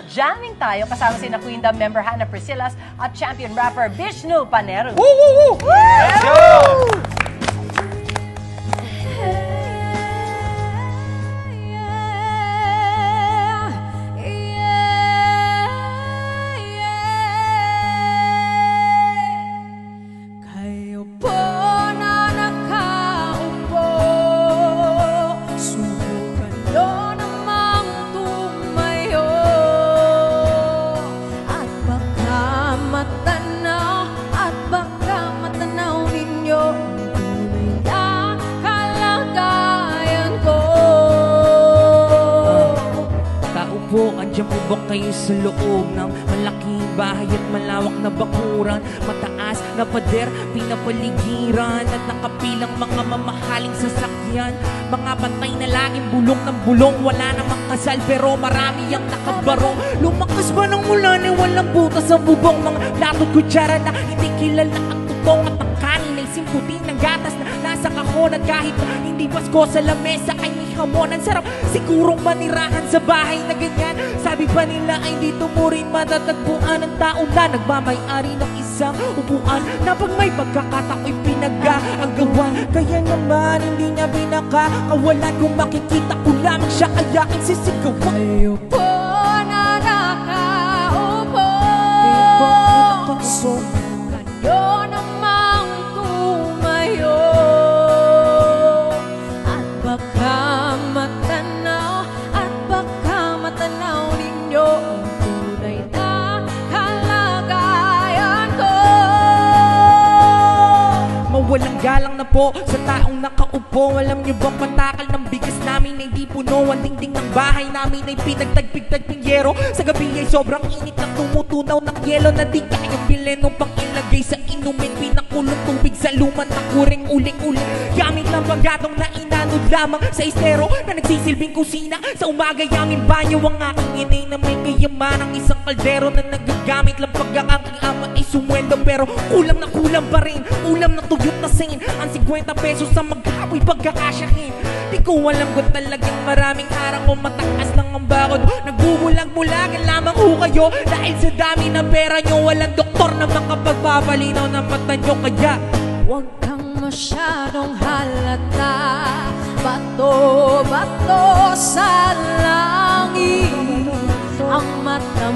jamming tayo kasama si na Queendom member Hannah Priscillas at champion rapper Vishnu Paneru. Woo, woo, woo! Let's go! Andiyan po ba kayo sa loob ng malaking bahay at malawak na bakuran? Mataas na pader, pinapaligiran at nakapilang mga mamahaling sasakyan. Mga pantay na laging bulong ng bulong, wala namang kasal pero marami ang nakabarong. Lumakas ba ng ulan eh walang butas ang bubong? Mga plato kutsara na hindi kilala ang tutong at ang kanin ay simputin ng gatas na nasa kahon. At kahit hindi Pasko sa lamesa ay may hamon. Ang sarap sigurong manirahan sa bahay na ganyan. Sabi pa nila ay dito mo rin matatagpuan ang tao na nagmamay-ari ng isang upuan na pag may pagkakatao'y pinag-aagawan. Kaya naman hindi niya binakakawalan. Kung makikita ko lamang siya kaya insisigawan. Kayo po na nakaupo, kayo namang tumayo, at baka matanaw, ninyo ang tunay na kalagayan ko. Mawalang galang na po sa taong nakaupo. Alam niyo bang pantakal ng bigas namin ay di puno? Ang dingding ng bahay namin ay pinagtagpig-tagping yero. Sa gabi ay sobrang init na tumutunaw ng yelo na di kayang bilhin o pang ilagay sa inumin. Pinakulong tubig sa luman na kuring uling-uling. Gamit ng bagadong na inanod lamang sa estero na nagsisilbing kusina. Sa umaga yaming banyo ang aking inay na may kayaman. Ang isang kaldero na nagagamit lang pag ang aking ama ay sumweldo. Pero kulang na kulang pa rin, ulam na tuyot na sin. Ang 50 pesos sa magkapoy pagkakasyahin. Di ko alam kung talagang maraming harang o matakas lang ang bakod. Nagbubulag-bulagan lamang ho kayo dahil sa dami ng pera nyo. Walang doktor na makapagpapalinaw ng mata nyo. Kaya huwag kang masyadong halata, bato-bato sa langit. Ang mata